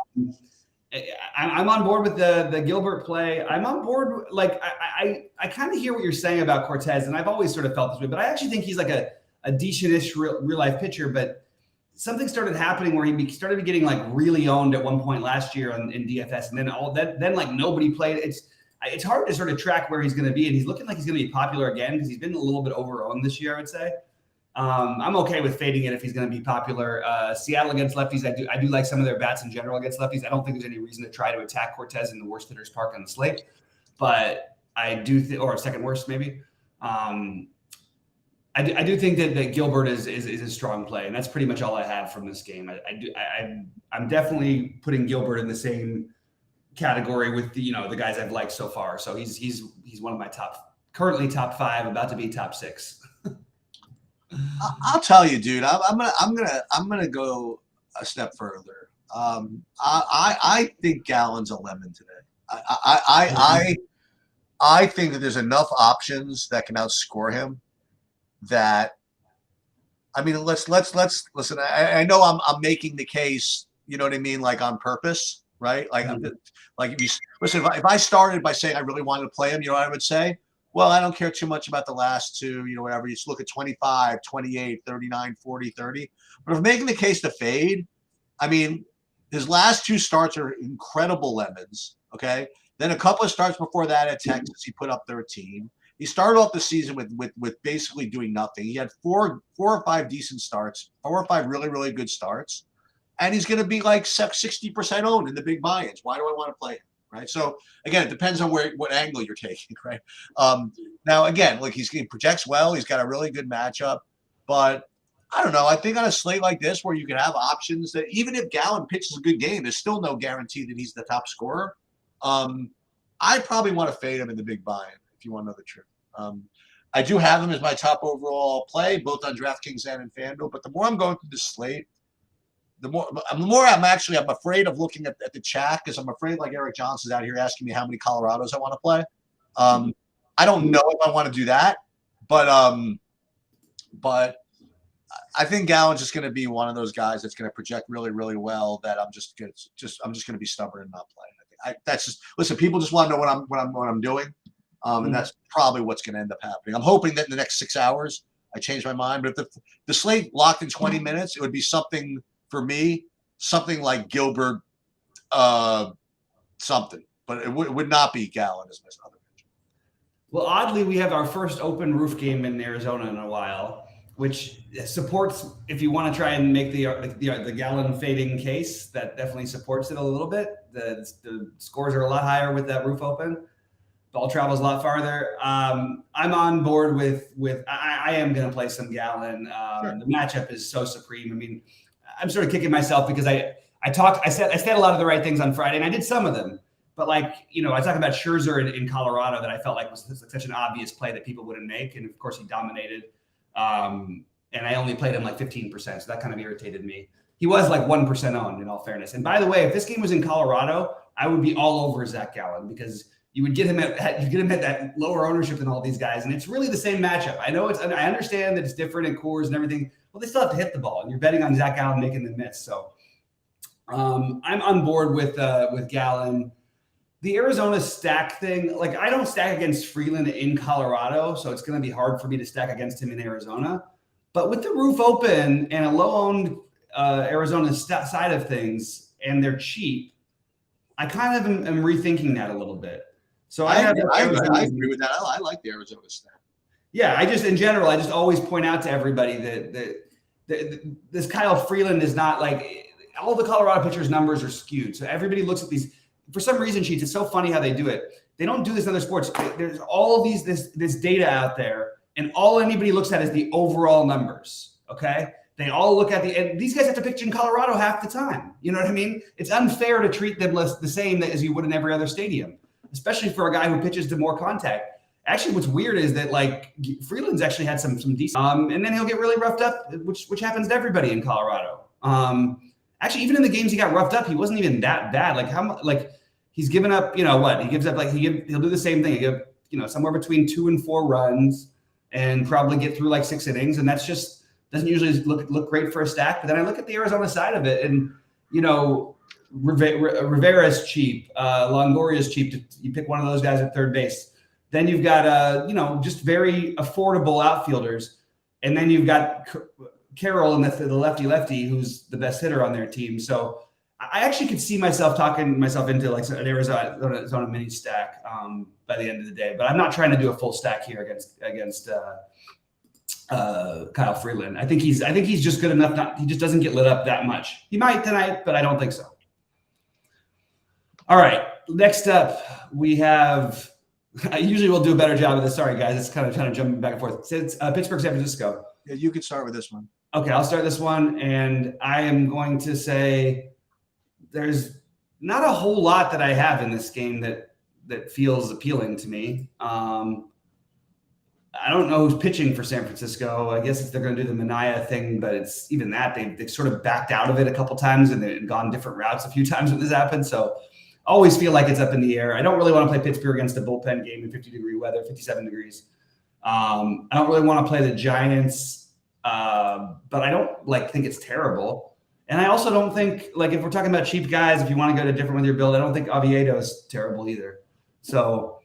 I'm on board with the Gilbert play. I'm on board. Like I kind of hear what you're saying about Cortez, and I've always sort of felt this way, but I actually think he's like a decent-ish real life pitcher. But something started happening where he started getting like really owned at one point last year in DFS, and then like nobody played. It's hard to sort of track where he's going to be, and he's looking like he's going to be popular again because he's been a little bit over-owned this year, I would say. I'm okay with fading it if he's going to be popular. Seattle against lefties, I do like some of their bats in general against lefties. I don't think there's any reason to try to attack Cortez in the worst hitters park on the slate, but I do or second worst maybe. I do think that Gilbert is a strong play, and that's pretty much all I have from this game. I'm definitely putting Gilbert in the same category with the guys I've liked so far. So he's one of my currently top 5, about to be top 6. I'll tell you, dude. I'm gonna go a step further. I think Gallen's a lemon today. I think that there's enough options that can outscore him. That, I mean, let's listen. I know I'm making the case. You know what I mean, like on purpose, right? Like, like if you listen, if I started by saying I really wanted to play him, you know what I would say? Well, I don't care too much about the last two, whatever. You just look at 25, 28, 39, 40, 30. But if making the case to fade, I mean, his last 2 starts are incredible lemons, okay? Then a couple of starts before that at Texas, he put up 13. He started off the season with basically doing nothing. He had 4 or 5 decent starts, 4 or 5 really, really good starts. And he's going to be like 60% owned in the big buy-ins. Why do I want to play him? Right. So again, it depends on what angle you're taking. Right. Now, again, like he projects well. He's got a really good matchup. But I don't know. I think on a slate like this where you can have options that even if Gallen pitches a good game, there's still no guarantee that he's the top scorer. I probably want to fade him in the big buy-in if you want to know the truth. I do have him as my top overall play, both on DraftKings and in FanDuel. But the more I'm going through the slate, the more I'm afraid of looking at the chat because I'm afraid like Eric Johnson's out here asking me how many Colorados I want to play. I don't know if I want to do that, but I think Gallen's just going to be one of those guys that's going to project really, really well. That I'm just going to be stubborn and not play. That's just listen. People just want to know what I'm doing, and that's probably what's going to end up happening. I'm hoping that in the next 6 hours I change my mind. But if the slate locked in 20 minutes, it would be something. For me, something like Gilbert, something, but it would not be Gallen as my other pitcher. Well, oddly, we have our first open roof game in Arizona in a while, which supports if you want to try and make the Gallen fading case. That definitely supports it a little bit. The scores are a lot higher with that roof open. Ball travels a lot farther. I'm on board with. I am going to play some Gallen. Sure. The matchup is so supreme. I mean. I'm sort of kicking myself because I said a lot of the right things on Friday, and I did some of them. But I talked about Scherzer in Colorado that I felt like was such an obvious play that people wouldn't make, and of course he dominated. And I only played him like 15%, so that kind of irritated me. He was like 1% owned, in all fairness. And by the way, if this game was in Colorado, I would be all over Zach Gallen because you would get him at that lower ownership than all these guys, and it's really the same matchup. I understand that it's different in Coors and everything. Well, they still have to hit the ball, and you're betting on Zach Gallen making them miss. So I'm on board with Gallen. The Arizona stack thing, like I don't stack against Freeland in Colorado, so it's going to be hard for me to stack against him in Arizona. But with the roof open and a low-owned Arizona side of things, and they're cheap, I kind of am rethinking that a little bit. So I have agree with that. I like the Arizona stack. Yeah, in general, I just always point out to everybody that this Kyle Freeland is not like all the Colorado pitchers' numbers are skewed. So everybody looks at these for some reason. Sheets. It's so funny how they do it. They don't do this in other sports. There's all these this data out there, and all anybody looks at is the overall numbers. Okay, they all look at and these guys have to pitch in Colorado half the time. You know what I mean? It's unfair to treat them the same as you would in every other stadium, especially for a guy who pitches to more contact. Actually, what's weird is that like Freeland's actually had some decent, and then he'll get really roughed up, which happens to everybody in Colorado. Actually, even in the games he got roughed up, he wasn't even that bad. He's given up, he gives up he'll do the same thing. He'll give, somewhere between 2 and 4 runs and probably get through like 6 innings. And that's just doesn't usually look great for a stack. But then I look at the Arizona side of it and, Rivera's cheap, Longoria's cheap. You pick one of those guys at third base. Then you've got, just very affordable outfielders. And then you've got Carroll and the lefty, who's the best hitter on their team. So I actually could see myself talking myself into like an Arizona mini stack by the end of the day. But I'm not trying to do a full stack here against Kyle Freeland. I think he's just good enough. He just doesn't get lit up that much. He might tonight, but I don't think so. All right. Next up, we have. I usually will do a better job of this. Sorry, guys. It's kind of jumping back and forth. It's Pittsburgh, San Francisco. Yeah, you could start with this one. Okay, I'll start this one, and I am going to say there's not a whole lot that I have in this game that feels appealing to me. I don't know who's pitching for San Francisco. I guess they're going to do the Minaya thing, but it's even that they've sort of backed out of it a couple times and they've gone different routes a few times when this happened. So I always feel like it's up in the air. I don't really want to play Pittsburgh against a bullpen game in 50-degree weather, 57 degrees. I don't really want to play the Giants, but I don't think it's terrible. And I also don't think if we're talking about cheap guys, if you want to go to different with your build, I don't think Oviedo is terrible either. So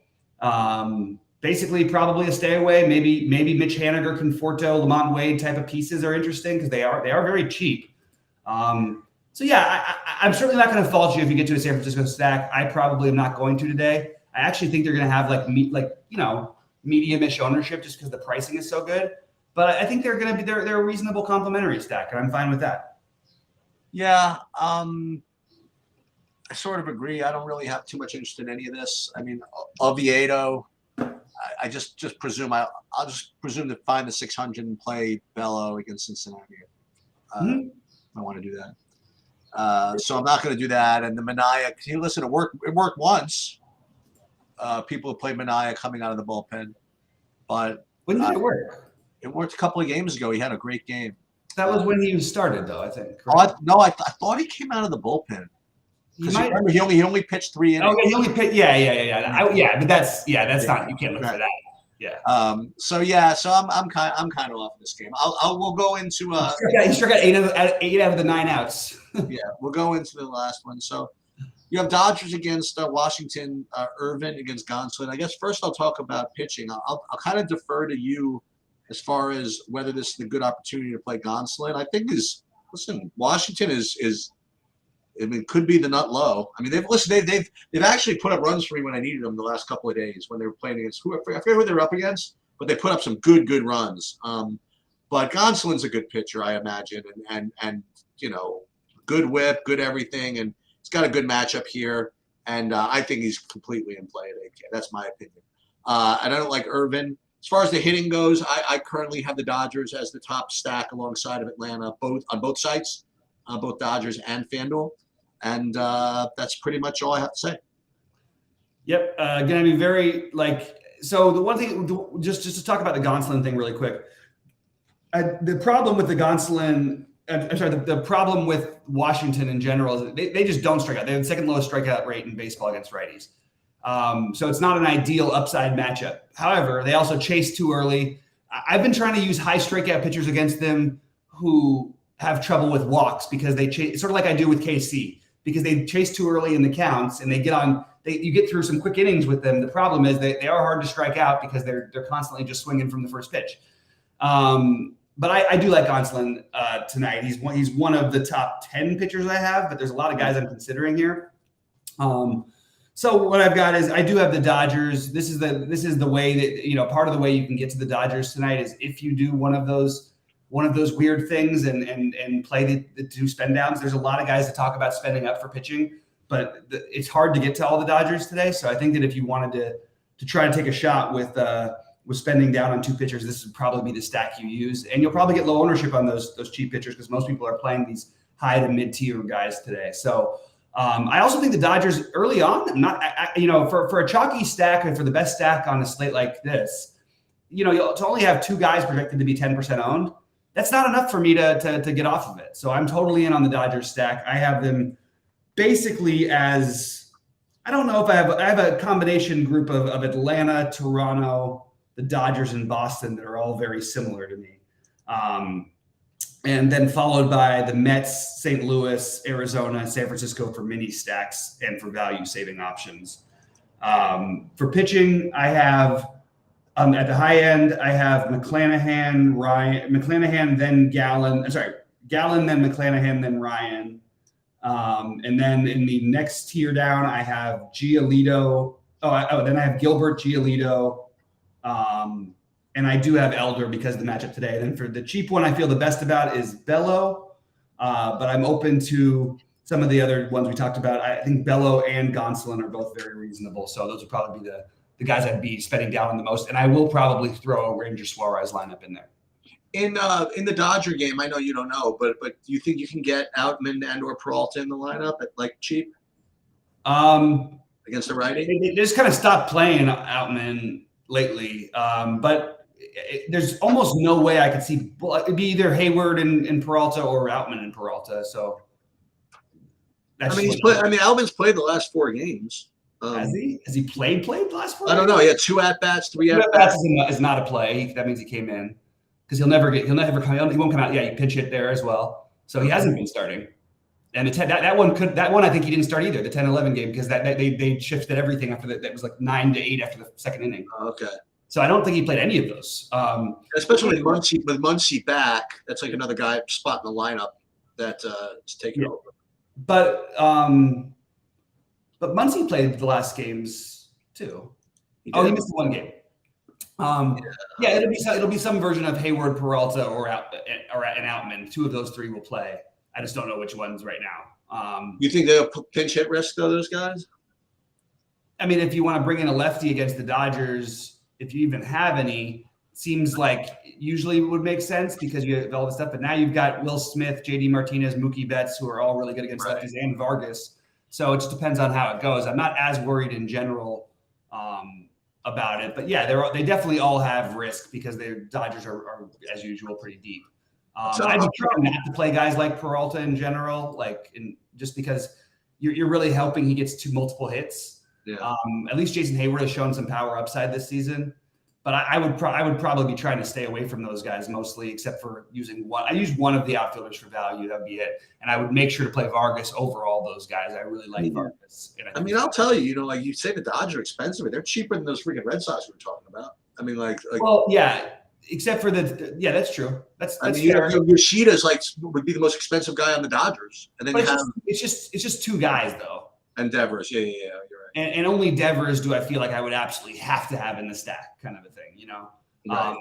basically probably a stay away. Maybe Mitch Haniger, Conforto, Lamont Wade type of pieces are interesting because they are very cheap. So yeah, I'm certainly not going to fault you if you get to a San Francisco stack. I probably am not going to today. I actually think they're going to have medium-ish ownership just because the pricing is so good. But I think they're going to be they're a reasonable complementary stack, and I'm fine with that. Yeah, I sort of agree. I don't really have too much interest in any of this. I mean, Oviedo, I just presume I'll just presume to find the 600 and play Bello against Cincinnati. I want to do that. So I'm not going to do that. And the Minaya, listen, it worked once. People have played Minaya coming out of the bullpen, but when did it work? It worked a couple of games ago. He had a great game. That was when he started, though, I think. I thought he came out of the bullpen. Remember, he only pitched 3 innings. Okay, he only pitched. Yeah. But that's not. You can't look for that. Yeah. So I'm kind of off this game. We'll go into. He struck out 8 out of the 9 outs. Yeah, we'll go into the last one. So you have Dodgers against Washington, Irvin against Gonsolin. I guess first I'll talk about pitching. I'll kind of defer to you as far as whether this is a good opportunity to play Gonsolin. I think Washington is. I mean, could be the nut low. I mean, they've actually put up runs for me when I needed them the last couple of days when they were playing against I forget who they were up against, but they put up some good runs. But Gonsolin's a good pitcher, I imagine, and good whip, good everything, and he's got a good matchup here. And I think he's completely in play. That's my opinion. And I don't like Irvin. As far as the hitting goes, I currently have the Dodgers as the top stack alongside of Atlanta, on both sites, both Dodgers and FanDuel. And that's pretty much all I have to say. Yep. Going to be very so the one thing, just to talk about the Gonsolin thing really quick. The problem with the Gonsolin, the problem with Washington in general is they just don't strike out. They have the second lowest strikeout rate in baseball against righties. So it's not an ideal upside matchup. However, they also chase too early. I've been trying to use high strikeout pitchers against them who have trouble with walks because they chase, sort of like I do with KC, because they chase too early in the counts and they get on. You get through some quick innings with them. The problem is they are hard to strike out because they're constantly just swinging from the first pitch. But I do like Gonsolin tonight. He's one of the top 10 pitchers I have, but there's a lot of guys I'm considering here. So So what I've got is I do have the Dodgers. This is the way that part of the way you can get to the Dodgers tonight is if you do one of those weird things and play the two spend downs. There's a lot of guys that talk about spending up for pitching, but it's hard to get to all the Dodgers today. So I think that if you wanted to try to take a shot with spending down on two pitchers, this would probably be the stack you use, and you'll probably get low ownership on those cheap pitchers because most people are playing these high to mid tier guys today. So. I also think the Dodgers early on, for a chalky stack and for the best stack on a slate like this, to only have two guys projected to be 10% owned, that's not enough for me to get off of it. So I'm totally in on the Dodgers stack. I have them basically as, I don't know if I have a combination group of Atlanta, Toronto, the Dodgers, and Boston that are all very similar to me. And then followed by the Mets, St. Louis, Arizona, San Francisco for mini stacks and for value saving options. For pitching, I have at the high end, I have McClanahan, then Gallen, then McClanahan, then Ryan. And then in the next tier down, I have Giolito. Then I have Gilbert, Giolito. And I do have Elder because of the matchup today. And then for the cheap one, I feel the best about is Bello. But I'm open to some of the other ones we talked about. I think Bello and Gonsolin are both very reasonable. So those would probably be the guys I'd be spending down on the most. And I will probably throw a Ranger Suarez lineup in there. In the Dodger game, I know you don't know, but do you think you can get Outman and or Peralta in the lineup at like cheap? Against the righty? They just kind of stopped playing Outman lately. But there's almost no way I could see. Well, it'd be either Hayward and Peralta or Outman and Peralta. So, Outman's played the last 4 games. Has he? Has he played the last 4? I don't know. Yeah, 2 at bats, 3 at bats is not a play. That means he came in because he won't come out. Yeah, you pinch hit there as well. So he hasn't been starting. And that one I think he didn't start either. The 10-11 game because they shifted everything after that. That was like 9-8 after the second inning. Okay. So I don't think he played any of those. Especially with Muncy back, that's like another guy spot in the lineup that is taking over. But Muncy played the last games too. He missed the one game. It'll be some version of Hayward, Peralta, or an Outman. 2 of those 3 will play. I just don't know which ones right now. You think they'll pinch hit risk though, those guys? I mean, if you want to bring in a lefty against the Dodgers. If you even have any, seems like usually would make sense because you have all this stuff. But now you've got Will Smith, JD Martinez, Mookie Betts, who are all really good against lefties, and Vargas. So it just depends on how it goes. I'm not as worried in general about it. But yeah, they definitely all have risk because the Dodgers are as usual, pretty deep. I'd be trying not to play guys like Peralta in general, just because you're really helping he gets to multiple hits. Yeah. At least Jason Hayward has shown some power upside this season, but I would probably be trying to stay away from those guys mostly, except for using one. I use one of the outfielders for value. That'd be it, and I would make sure to play Vargas over all those guys. I really like Vargas. I'll tell you, like you say, the Dodgers are expensive, but they're cheaper than those freaking Red Sox we were talking about. I mean, well, yeah. Except for that's true. That's fair. Yoshida's would be the most expensive guy on the Dodgers, and then it's just 2 guys though. And Devers, yeah, you're right. And only Devers do I feel like I would absolutely have to have in the stack, kind of a thing, Right.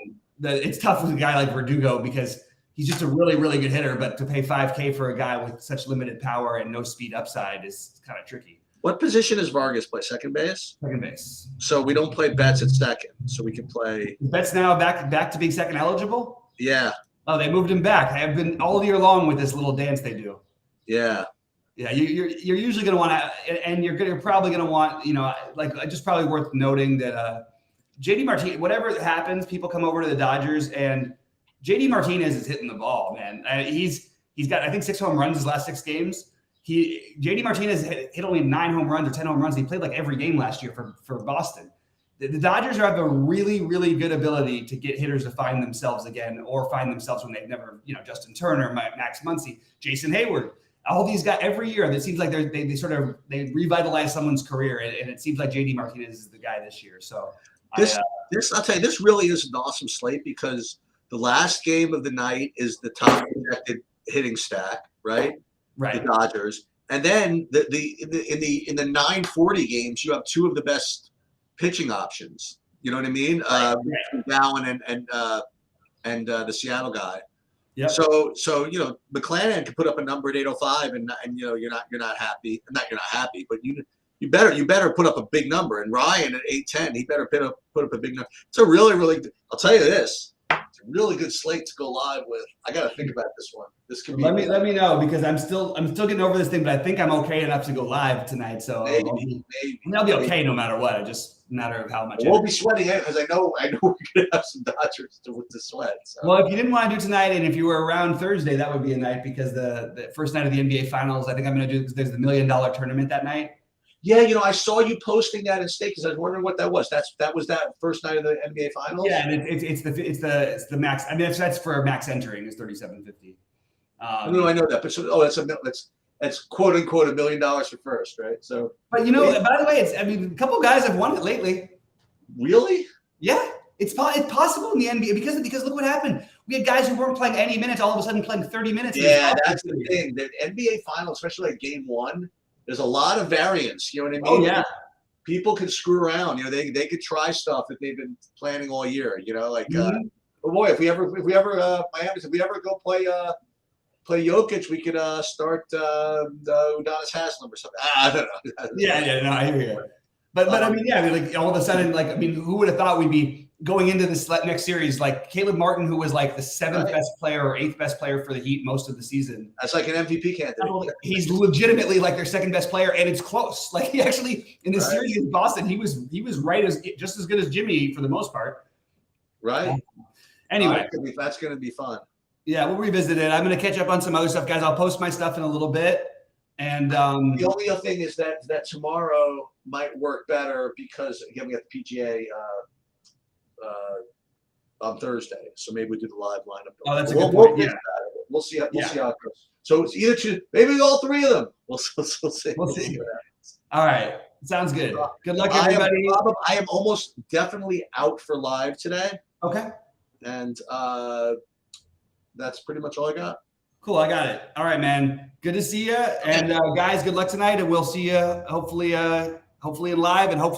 It's tough with a guy like Verdugo because he's just a really, really good hitter, but to pay $5K for a guy with such limited power and no speed upside is kind of tricky. What position does Vargas play? Second base? Second base. So we don't play Betts at second, so we can play. Betts now back to being second eligible? Yeah. Oh, they moved him back. I have been all year long with this little dance they do. Yeah. Yeah, you're usually going to want to, and you're probably going to want, just probably worth noting that JD Martinez, whatever happens, people come over to the Dodgers, and JD Martinez is hitting the ball, man. He's got, I think, 6 home runs his last 6 games. JD Martinez hit only 9 home runs or 10 home runs. He played like every game last year for Boston. The Dodgers have a really, really good ability to get hitters to find themselves again, or find themselves when they've never, Justin Turner, Max Muncy, Jason Hayward. All these guys every year, it seems like they revitalize someone's career, and it seems like JD Martinez is the guy this year. So I'll tell you, this really is an awesome slate because the last game of the night is the top projected hitting stack, right? Right. The Dodgers, And then in the 9:40 games, you have two of the best pitching options. You know what I mean? Bowen and the Seattle guy. Yep. So McClanahan can put up a number at 805, and you're not happy. Not you're not happy, but you better put up a big number. And Ryan at 810, he better put up a big number. It's a really. I'll tell you this. It's a really good slate to go live with. I got to think about this one. This could be. Let me know, because I'm still getting over this thing, but I think I'm okay enough to go live tonight. So maybe. I'll be okay no matter what. It just matter of how much. We'll be sweating it, because I know we're gonna have some Dodgers to sweat. So. Well, if you didn't want to do tonight, and if you were around Thursday, that would be a night, because the first night of the NBA Finals, I think I'm going to do, because there's the $1 million tournament that night. Yeah, I saw you posting that in State, because I was wondering what that was. That was that first night of the NBA Finals. Yeah, and it's the max. I mean, that's for max entering is $37.50. No, I know that, but that's quote unquote $1 million for first, right? So, but by the way, a couple of guys have won it lately. Really? Yeah, it's possible in the NBA, because look what happened. We had guys who weren't playing any minutes all of a sudden playing 30 minutes. Yeah, that's the thing. The NBA Finals, especially like Game 1, there's a lot of variance. You know what I mean? Oh yeah. People can screw around. They could try stuff that they've been planning all year. Oh boy, if we ever Miami, if we ever go play Jokic, we could start Udonis Haslem or something. I don't know. Yeah, no, I hear you. But I mean, yeah, like all of a sudden, who would have thought we'd be going into this next series, like Caleb Martin, who was like the 7th best player or 8th best player for the Heat most of the season. That's like an MVP candidate. He's legitimately like their 2nd best player, and it's close. Like, he actually, in the series in Boston, he was right just as good as Jimmy for the most part. Right. Anyway, that's going to be fun. Yeah, we'll revisit it. I'm going to catch up on some other stuff, guys. I'll post my stuff in a little bit. And the only other thing is that tomorrow might work better, because again we got the PGA on Thursday, so maybe we do the live lineup. Oh, that's a good point. Yeah, we'll see how it goes. So it's either two, maybe all 3 of them. We'll see. We'll see. All right, sounds good. Good luck, everybody. I am almost definitely out for live today. Okay. And that's pretty much all I got. Cool, I got it. All right, man. Good to see you. And guys, good luck tonight, and we'll see you hopefully live, and hopefully